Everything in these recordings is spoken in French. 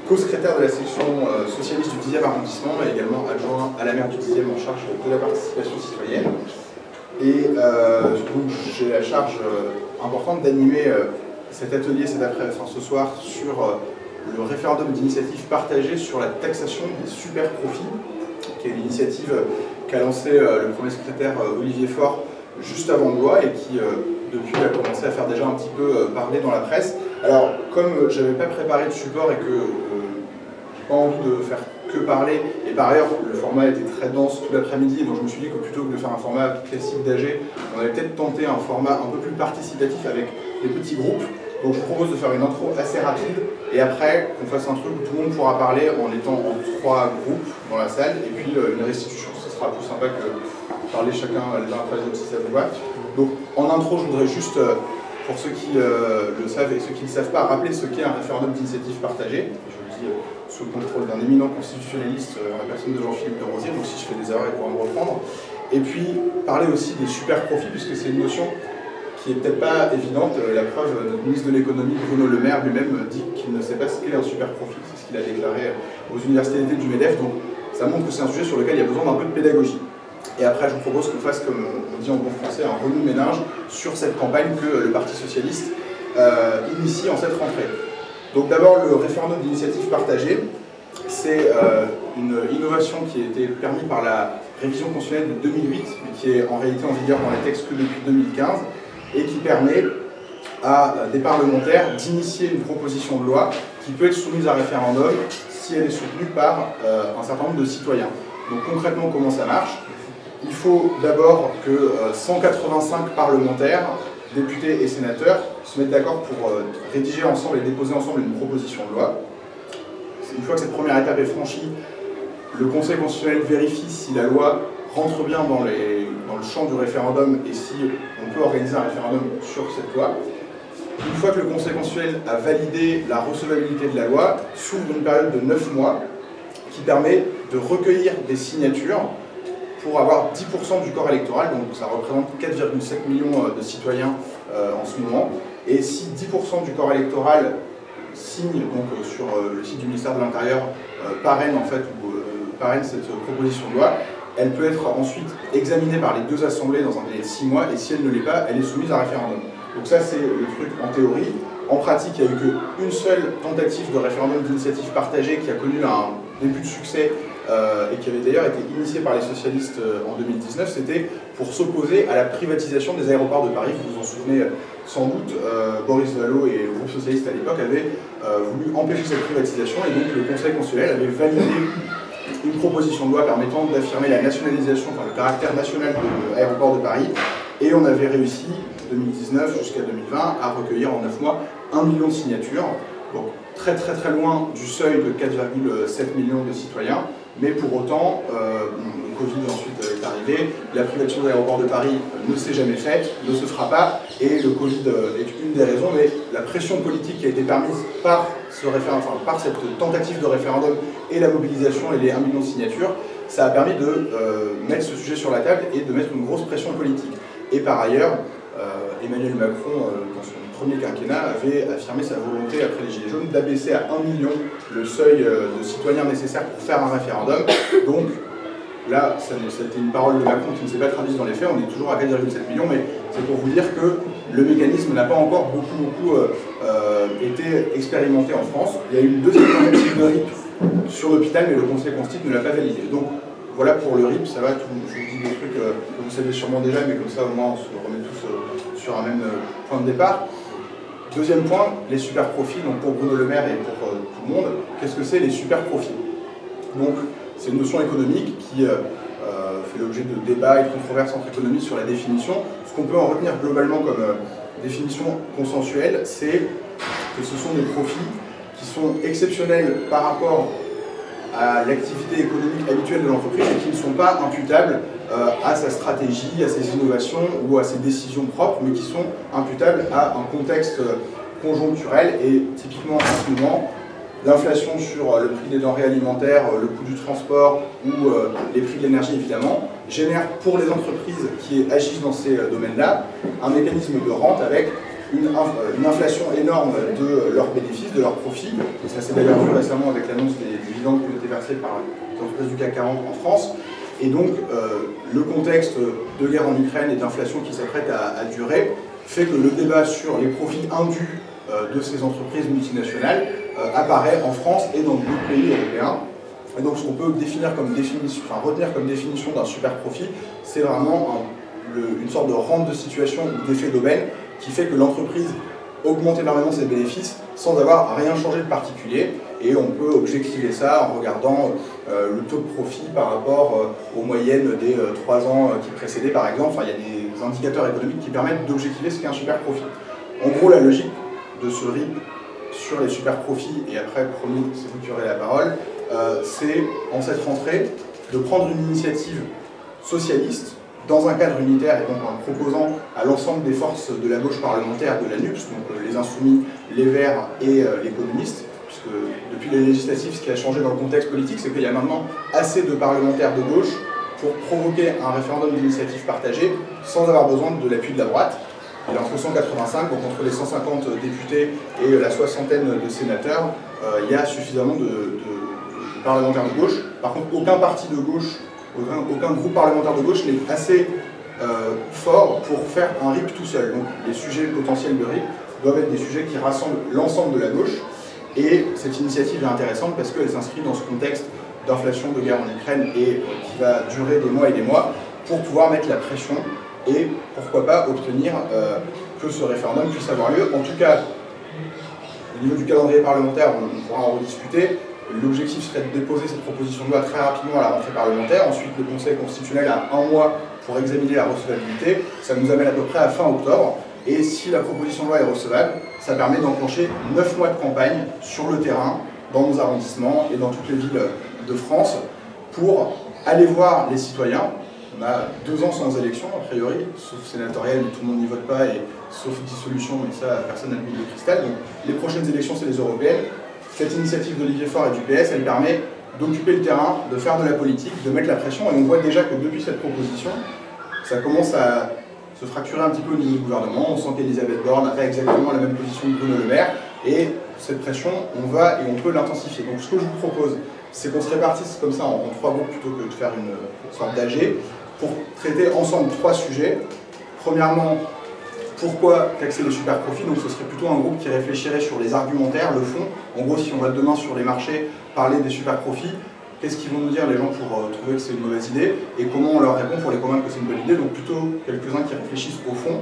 co-secrétaire de la section socialiste du 10e arrondissement et également adjoint à la maire du 10e en charge de la participation citoyenne. Et donc j'ai la charge importante d'animer cet atelier ce soir sur le référendum d'initiative partagée sur la taxation des super profits, qui est l'initiative qu'a lancée le premier secrétaire Olivier Faure juste avant le loi et qui depuis a commencé à faire déjà un petit peu parler dans la presse. Alors comme je n'avais pas préparé de support et que j'ai pas envie de faire que parler, et par ailleurs le format était très dense tout l'après-midi, donc je me suis dit que plutôt que de faire un format classique d'AG, on allait peut-être tenter un format un peu plus participatif avec des petits groupes. Donc je vous propose de faire une intro assez rapide et après qu'on fasse un truc où tout le monde pourra parler en étant en 3 groupes dans la salle et puis une restitution. Ce sera plus sympa que parler chacun les uns après les autres si ça vous va. Donc en intro, je voudrais juste, pour ceux qui le savent et ceux qui ne le savent pas, rappeler ce qu'est un référendum d'initiative partagée. Je le dis sous le contrôle d'un éminent constitutionnaliste en la personne de Jean-Philippe de Rosier, donc si je fais des erreurs, il pourra me reprendre. Et puis parler aussi des super profits, puisque c'est une notion qui n'est peut-être pas évidente. La preuve, notre ministre de l'économie, Bruno Le Maire, lui-même dit qu'il ne sait pas ce qu'est un super profit. C'est ce qu'il a déclaré aux universités d'été du MEDEF. Donc ça montre que c'est un sujet sur lequel il y a besoin d'un peu de pédagogie. Et après, je vous propose qu'on fasse, comme on dit en bon français, un remue-ménage sur cette campagne que le Parti socialiste initie en cette rentrée. Donc d'abord, le référendum d'initiative partagée, c'est une innovation qui a été permise par la révision constitutionnelle de 2008, mais qui est en réalité en vigueur dans les textes que depuis 2015, et qui permet à des parlementaires d'initier une proposition de loi qui peut être soumise à référendum si elle est soutenue par un certain nombre de citoyens. Donc concrètement, comment ça marche? Il faut d'abord que 185 parlementaires, députés et sénateurs, se mettent d'accord pour rédiger ensemble et déposer ensemble une proposition de loi. Une fois que cette première étape est franchie, le Conseil constitutionnel vérifie si la loi rentre bien dans le champ du référendum et si on peut organiser un référendum sur cette loi. Une fois que le Conseil constitutionnel a validé la recevabilité de la loi, s'ouvre une période de 9 mois qui permet de recueillir des signatures pour avoir 10% du corps électoral, donc ça représente 4,7 millions de citoyens en ce moment. Et si 10% du corps électoral signe donc sur le site du ministère de l'Intérieur parraine en fait parraine cette proposition de loi, elle peut être ensuite examinée par les 2 assemblées dans un délai de 6 mois, et si elle ne l'est pas, elle est soumise à référendum. Donc ça, c'est le truc en théorie. En pratique, il n'y a eu qu'une seule tentative de référendum d'initiative partagée qui a connu un début de succès et qui avait d'ailleurs été initiée par les socialistes en 2019. C'était pour s'opposer à la privatisation des aéroports de Paris. Vous vous en souvenez sans doute, Boris Vallaud et le groupe socialiste à l'époque avaient voulu empêcher cette privatisation, et donc le Conseil constitutionnel avait validé une proposition de loi permettant d'affirmer la nationalisation, enfin le caractère national de l'aéroport de Paris, et on avait réussi, 2019 jusqu'à 2020, à recueillir en 9 mois 1 million de signatures, donc très loin du seuil de 4,7 millions de citoyens, mais pour autant, le Covid ensuite est arrivé, la privatisation de l'aéroport de Paris ne s'est jamais faite, ne se fera pas, et le Covid est une des raisons, mais la pression politique qui a été permise par ce par cette tentative de référendum et la mobilisation et les 1 million de signatures, ça a permis de mettre ce sujet sur la table et de mettre une grosse pression politique. Et par ailleurs, Emmanuel Macron, dans son premier quinquennat, avait affirmé sa volonté, après les Gilets jaunes, d'abaisser à 1 million le seuil de citoyens nécessaires pour faire un référendum. Donc là, c'était une parole de Macron qui ne s'est pas traduite dans les faits, on est toujours à 4,7 millions, mais c'est pour vous dire que le mécanisme n'a pas encore beaucoup été expérimenté en France. Il y a eu une deuxième tentative de RIP sur l'hôpital, mais le Conseil constitutionnel ne l'a pas validé. Donc voilà pour le RIP, ça va, je vous dis des trucs que vous savez sûrement déjà, mais comme ça au moins on se remet tous sur un même point de départ. Deuxième point, les super profits, donc pour Bruno Le Maire et pour tout le monde, qu'est-ce que c'est les super profits? Donc c'est une notion économique qui fait l'objet de débats et de controverses entre économistes sur la définition. Ce qu'on peut en retenir globalement comme définition consensuelle, c'est que ce sont des profits qui sont exceptionnels par rapport à l'activité économique habituelle de l'entreprise et qui ne sont pas imputables à sa stratégie, à ses innovations ou à ses décisions propres, mais qui sont imputables à un contexte conjoncturel. Et typiquement en ce moment, l'inflation sur le prix des denrées alimentaires, le coût du transport ou les prix de l'énergie évidemment, génère pour les entreprises qui agissent dans ces domaines-là un mécanisme de rente avec une inflation énorme de leurs bénéfices, de leurs profits. Ça s'est d'ailleurs vu récemment avec l'annonce des dividendes qui ont été versés par les entreprises du CAC 40 en France. Et donc, le contexte de guerre en Ukraine et d'inflation qui s'apprête à durer fait que le débat sur les profits indus de ces entreprises multinationales apparaît en France et dans d'autres pays européens. Et donc, ce qu'on peut définir comme définition, retenir comme définition d'un super profit, c'est vraiment une sorte de rente de situation ou d'effet d'aubaine qui fait que l'entreprise augmente énormément ses bénéfices sans avoir rien changé de particulier. Et on peut objectiver ça en regardant le taux de profit par rapport aux moyennes des 3 ans qui précédaient, par exemple. Enfin, il y a des indicateurs économiques qui permettent d'objectiver ce qu'est un super profit. En gros, la logique de ce RIB sur les super profits, et après, promis, c'est vous qui aurez la parole, c'est, en cette rentrée, de prendre une initiative socialiste dans un cadre unitaire et donc en proposant à l'ensemble des forces de la gauche parlementaire de la NUPS, donc les Insoumis, les Verts et les communistes, puisque depuis les législatives, ce qui a changé dans le contexte politique, c'est qu'il y a maintenant assez de parlementaires de gauche pour provoquer un référendum d'initiative partagée sans avoir besoin de l'appui de la droite. Il en faut 185, donc entre les 150 députés et la soixantaine de sénateurs, il y a suffisamment de parlementaires de gauche. Par contre, aucun parti de gauche, aucun groupe parlementaire de gauche n'est assez fort pour faire un RIP tout seul. Donc les sujets potentiels de RIP doivent être des sujets qui rassemblent l'ensemble de la gauche. Et cette initiative est intéressante parce qu'elle s'inscrit dans ce contexte d'inflation, de guerre en Ukraine et qui va durer des mois et des mois pour pouvoir mettre la pression et pourquoi pas obtenir que ce référendum puisse avoir lieu. En tout cas, au niveau du calendrier parlementaire, on pourra en rediscuter. L'objectif serait de déposer cette proposition de loi très rapidement à la rentrée parlementaire. Ensuite, le Conseil constitutionnel a 1 mois pour examiner la recevabilité. Ça nous amène à peu près à fin octobre. Et si la proposition de loi est recevable, ça permet d'enclencher 9 mois de campagne sur le terrain, dans nos arrondissements et dans toutes les villes de France, pour aller voir les citoyens. On a 2 ans sans élection, a priori, sauf sénatoriale, mais tout le monde n'y vote pas, et sauf dissolution, mais ça, personne n'a de boule de cristal. Donc les prochaines élections, c'est les européennes. Cette initiative d'Olivier Faure et du PS, elle permet d'occuper le terrain, de faire de la politique, de mettre la pression, et on voit déjà que depuis cette proposition, ça commence à se fracturer un petit peu au niveau du gouvernement. On sent qu'Elisabeth Borne n'a pas exactement la même position que Bruno Le Maire, et cette pression, on va et on peut l'intensifier. Donc ce que je vous propose, c'est qu'on se répartisse comme ça en 3 groupes plutôt que de faire une sorte d'AG, pour traiter ensemble 3 sujets. Premièrement, pourquoi taxer les super profits? Donc ce serait plutôt un groupe qui réfléchirait sur les argumentaires, le fond. En gros, si on va demain sur les marchés parler des super profits, qu'est-ce qu'ils vont nous dire les gens pour trouver que c'est une mauvaise idée et comment on leur répond pour les convaincre que c'est une bonne idée. Donc plutôt quelques-uns qui réfléchissent au fond.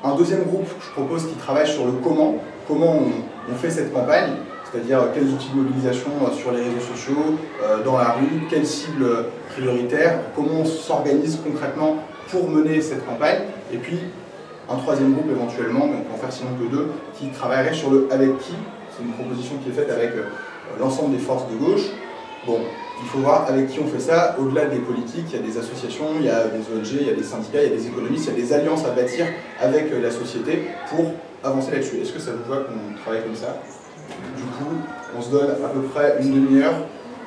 Un deuxième groupe, je propose, qui travaille sur le comment on fait cette campagne, c'est-à-dire quels outils de mobilisation sur les réseaux sociaux, dans la rue, quelles cibles prioritaires, comment on s'organise concrètement pour mener cette campagne. Et puis un troisième groupe éventuellement, mais on peut en faire sinon que 2, qui travaillerait sur le avec qui. C'est une proposition qui est faite avec l'ensemble des forces de gauche. Bon, il faut voir avec qui on fait ça. Au-delà des politiques, il y a des associations, il y a des ONG, il y a des syndicats, il y a des économistes, il y a des alliances à bâtir avec la société pour avancer là-dessus. Est-ce que ça vous va qu'on travaille comme ça? Du coup, on se donne à peu près une demi-heure,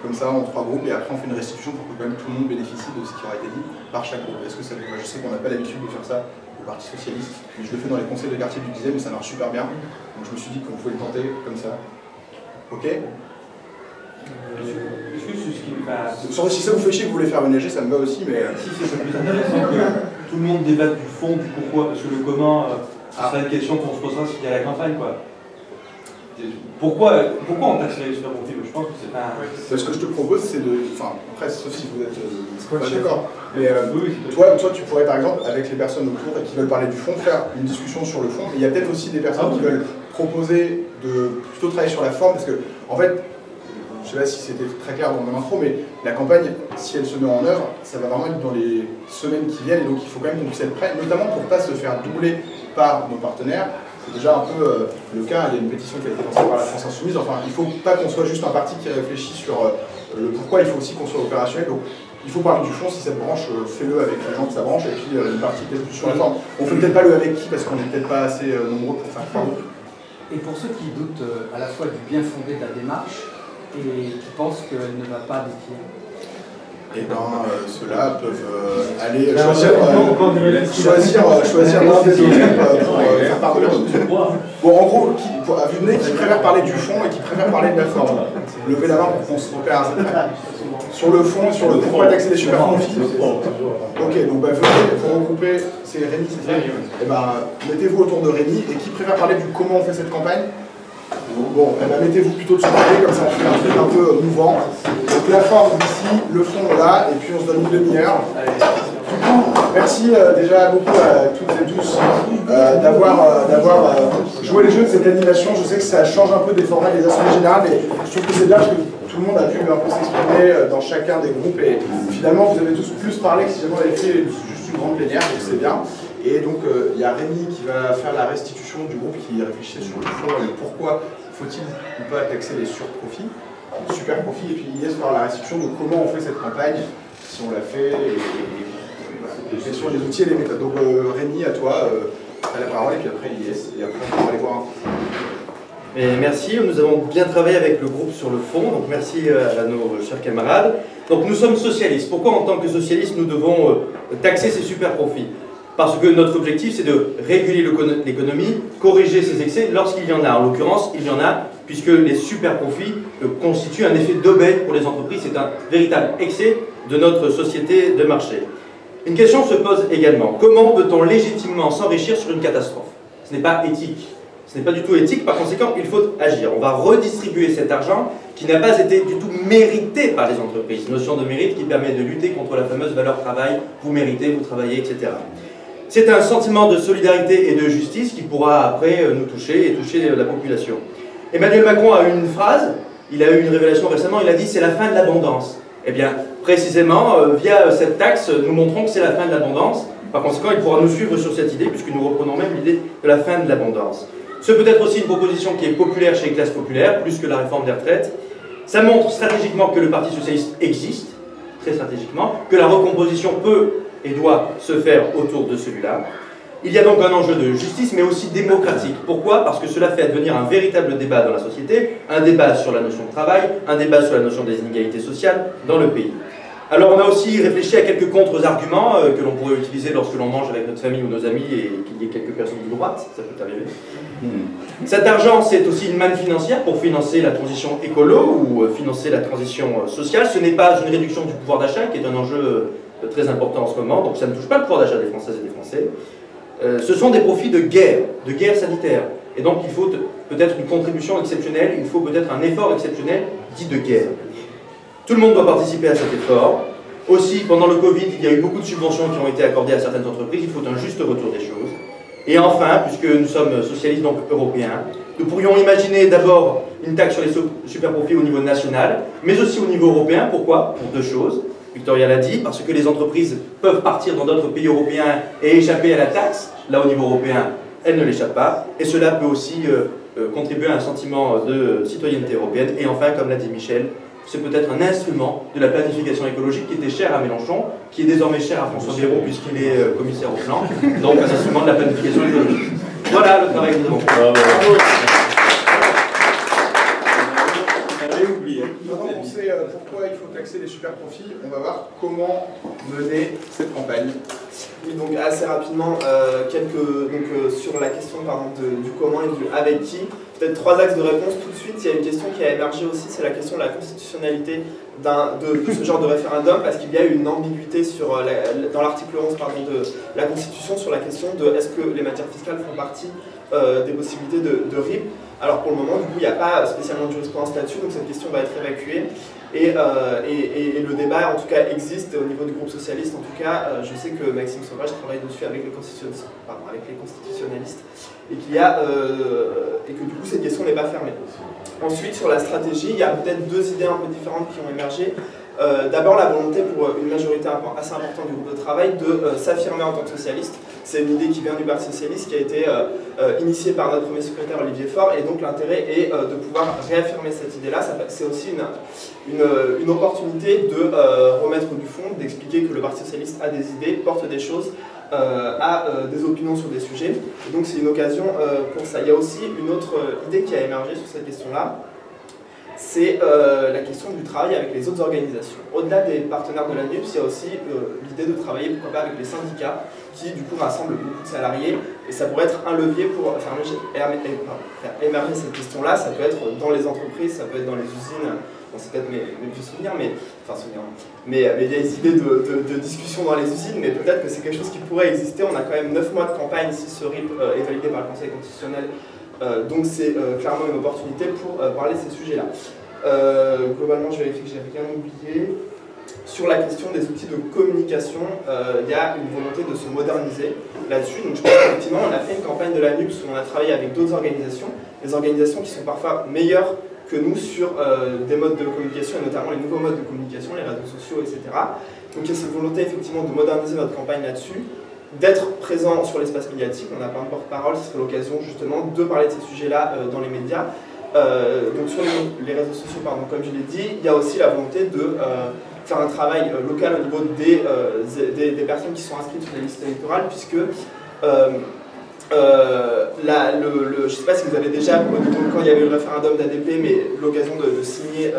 comme ça, en 3 groupes, et après on fait une restitution pour que quand même tout le monde bénéficie de ce qui aura été dit par chaque groupe. Est-ce que ça vous va? Je sais qu'on n'a pas l'habitude de faire ça au Parti Socialiste, mais je le fais dans les conseils de quartier du 10e et ça marche super bien. Donc je me suis dit qu'on pouvait le tenter comme ça. Ok? Est-ce que c'est ce qui va... Si ça vous fait chier que vous voulez faire une AG, ça me va aussi, mais... Si c'est plus intéressant que tout le monde débatte du fond, du pourquoi, parce que le comment, ce sera une question qu'on se posera s'il y a la campagne, quoi. Pourquoi on taxerait les super profits? Je pense que c'est pas... Ce que je te propose, c'est de... Enfin, après, sauf si vous êtes pas d'accord. Mais oui, toi, tu pourrais, par exemple, avec les personnes autour et qui veulent parler du fond, faire une discussion sur le fond. Il y a peut-être aussi des personnes qui veulent proposer de plutôt travailler sur la forme, parce que, en fait, je ne sais pas si c'était très clair dans mon intro, mais la campagne, si elle se met en œuvre, ça va vraiment être dans les semaines qui viennent, et donc il faut quand même qu'on puisse être prêt, notamment pour ne pas se faire doubler par nos partenaires. C'est déjà un peu le cas, il y a une pétition qui a été lancée par la France Insoumise. Enfin, il ne faut pas qu'on soit juste un parti qui réfléchit sur le pourquoi, il faut aussi qu'on soit opérationnel. Donc, il faut parler du fond, si cette branche, fais-le avec les gens de sa branche, et puis une partie peut-être plus sur la forme. On ne fait peut-être pas le avec qui, parce qu'on n'est peut-être pas assez nombreux pour faire croire. Et pour ceux qui doutent à la fois du bien fondé de la démarche, et qui pensent qu'elle ne va pas aboutir. et ben ceux-là peuvent aller choisir l'un des deux groupes pour faire part de leur opinion. Bon, en gros, venez qui préfère parler du fond et qui préfère parler de la forme. Levez la main pour qu'on se repère. Sur le fond, sur le pourquoi taxer les super profits. Ok, donc venez vous regrouper, c'est Rémi, c'est ça? Et mettez-vous autour de Rémi, et qui préfère parler du comment on fait cette campagne? Bon, mettez-vous plutôt de ce côté, comme ça on fait un truc un peu mouvant. Donc la forme ici, le fond là, et puis on se donne une demi-heure. Merci déjà beaucoup à toutes et tous d'avoir joué les jeux de cette animation. Je sais que ça change un peu des formats des assemblées générales, mais je trouve que c'est bien que tout le monde a pu un peu s'exprimer dans chacun des groupes, et finalement vous avez tous plus parlé que si jamais on avait fait juste une grande plénière, donc c'est bien. Et donc il y a Rémi qui va faire la restitution du groupe qui réfléchissait sur le fond et le pourquoi faut-il ou pas taxer les surprofits, super profits, et puis Inès fera la restitution de comment on fait cette campagne, si on l'a fait, et quels sont les outils et les méthodes. Donc Rémi, à toi, à la parole, et puis après Inès, et après on va aller voir un peu. Mais merci, nous avons bien travaillé avec le groupe sur le fond, donc merci à nos chers camarades. Donc nous sommes socialistes. Pourquoi en tant que socialistes nous devons taxer ces super profits? Parce que notre objectif c'est de réguler l'économie, corriger ses excès lorsqu'il y en a. En l'occurrence, il y en a, puisque les super profits constituent un effet d'aubaine pour les entreprises. C'est un véritable excès de notre société de marché. Une question se pose également. Comment peut-on légitimement s'enrichir sur une catastrophe? Ce n'est pas éthique. Ce n'est pas du tout éthique, par conséquent, il faut agir. On va redistribuer cet argent qui n'a pas été du tout mérité par les entreprises. Notion de mérite qui permet de lutter contre la fameuse valeur travail, vous méritez, vous travaillez, etc. C'est un sentiment de solidarité et de justice qui pourra après nous toucher et toucher la population. Emmanuel Macron a eu une phrase, il a eu une révélation récemment, il a dit c'est la fin de l'abondance. Eh bien, précisément, via cette taxe, nous montrons que c'est la fin de l'abondance. Par conséquent, il pourra nous suivre sur cette idée, puisque nous reprenons même l'idée de la fin de l'abondance. C'est peut-être aussi une proposition qui est populaire chez les classes populaires, plus que la réforme des retraites. Ça montre stratégiquement que le Parti Socialiste existe, très stratégiquement, que la recomposition peut et doit se faire autour de celui-là. Il y a donc un enjeu de justice, mais aussi démocratique. Pourquoi? Parce que cela fait advenir un véritable débat dans la société, un débat sur la notion de travail, un débat sur la notion des inégalités sociales dans le pays. Alors on a aussi réfléchi à quelques contre-arguments que l'on pourrait utiliser lorsque l'on mange avec notre famille ou nos amis et qu'il y ait quelques personnes de droite, ça peut arriver. Cet argent, c'est aussi une manne financière pour financer la transition écolo ou financer la transition sociale. Ce n'est pas une réduction du pouvoir d'achat qui est un enjeu très important en ce moment, donc ça ne touche pas le pouvoir d'achat des Françaises et des Français. Ce sont des profits de guerre sanitaire. Et donc il faut peut-être une contribution exceptionnelle, il faut peut-être un effort exceptionnel dit de guerre. Tout le monde doit participer à cet effort. Aussi, pendant le Covid, il y a eu beaucoup de subventions qui ont été accordées à certaines entreprises, il faut un juste retour des choses. Et enfin, puisque nous sommes socialistes, donc européens, nous pourrions imaginer d'abord une taxe sur les superprofits au niveau national, mais aussi au niveau européen. Pourquoi? Pour deux choses. Victoria l'a dit, parce que les entreprises peuvent partir dans d'autres pays européens et échapper à la taxe. Là, au niveau européen, elles ne l'échappent pas. Et cela peut aussi contribuer à un sentiment de citoyenneté européenne. Et enfin, comme l'a dit Michel, c'est peut-être un instrument de la planification écologique qui était cher à Mélenchon, qui est désormais cher à François Bayrou puisqu'il est commissaire au plan, donc un instrument de la planification écologique. Voilà le travail que nous avons fait. Avant de penser pourquoi il faut taxer les super profits, on va voir comment mener cette campagne. Oui, donc assez rapidement, sur la question par exemple, du comment et du avec qui, peut-être trois axes de réponse tout de suite. Il y a une question qui a émergé aussi, c'est la question de la constitutionnalité de ce genre de référendum, parce qu'il y a une ambiguïté dans l'article 11 de la Constitution sur la question de est-ce que les matières fiscales font partie des possibilités de RIP. Alors pour le moment, du coup, il n'y a pas spécialement de jurisprudence là-dessus, donc cette question va être évacuée. Et le débat, en tout cas, existe au niveau du groupe socialiste. En tout cas, je sais que Maxime Sauvage travaille dessus avec les constitutionnalistes et que du coup, cette question n'est pas fermée. Ensuite, sur la stratégie, il y a peut-être deux idées un peu différentes qui ont émergé. D'abord, la volonté pour une majorité assez importante du groupe de travail de s'affirmer en tant que socialiste. C'est une idée qui vient du Parti Socialiste, qui a été initiée par notre premier secrétaire Olivier Faure, et donc l'intérêt est de pouvoir réaffirmer cette idée-là. C'est aussi une opportunité de remettre du fond, d'expliquer que le Parti Socialiste a des idées, porte des choses, a des opinions sur des sujets. Et donc c'est une occasion pour ça. Il y a aussi une autre idée qui a émergé sur cette question-là. c'est la question du travail avec les autres organisations. Au-delà des partenaires de la NUPS, il y a aussi l'idée de travailler, pourquoi pas, avec les syndicats, qui du coup rassemblent beaucoup de salariés, et ça pourrait être un levier pour faire émerger cette question-là. Ça peut être dans les entreprises, ça peut être dans les usines. Bon, c'est peut-être mes vieux souvenirs, mais il y a des idées de discussion dans les usines, mais peut-être que c'est quelque chose qui pourrait exister. On a quand même 9 mois de campagne si ce RIP est validé par le Conseil constitutionnel, donc c'est clairement une opportunité pour parler de ces sujets-là. Globalement, je vérifie que j'ai rien oublié. Sur la question des outils de communication, il y a une volonté de se moderniser là-dessus. Donc je pense qu'effectivement, on a fait une campagne de la NUPS où on a travaillé avec d'autres organisations, des organisations qui sont parfois meilleures que nous sur des modes de communication, et notamment les nouveaux modes de communication, les réseaux sociaux, etc. Donc il y a cette volonté effectivement de moderniser notre campagne là-dessus, d'être présent sur l'espace médiatique. On n'a pas un porte-parole, ce serait l'occasion justement de parler de ces sujets-là dans les médias. Donc sur les réseaux sociaux, pardon, comme je l'ai dit, il y a aussi la volonté de faire un travail local au niveau des personnes qui sont inscrites sur les listes électorales, puisque je ne sais pas si vous avez déjà, quand il y avait eu le référendum d'ADP, mais l'occasion de signer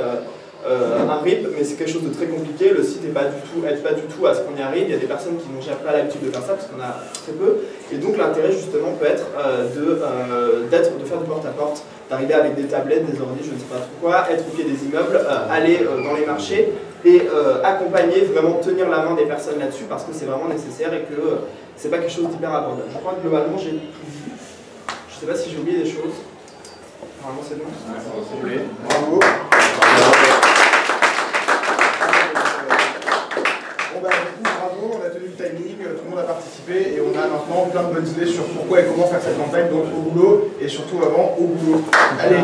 un RIP, mais c'est quelque chose de très compliqué. Le site n'est pas du tout à ce qu'on y arrive. Il y a des personnes qui n'ont jamais pas l'habitude de faire ça, parce qu'on a très peu. Et donc l'intérêt justement peut être de faire du porte-à-porte, d'arriver avec des tablettes, des ordi, je ne sais pas trop quoi, être au pied des immeubles, aller dans les marchés et accompagner, vraiment tenir la main des personnes là-dessus, parce que c'est vraiment nécessaire et que c'est pas quelque chose d'hyper abordable. Je crois que globalement j'ai tout dit. Je ne sais pas si j'ai oublié des choses. Normalement c'est bon. Bravo. Bravo, on a tenu le timing, tout le monde a participé et on a maintenant plein de bonnes idées sur pourquoi et comment faire cette campagne, donc au boulot et surtout avant au boulot. Allez.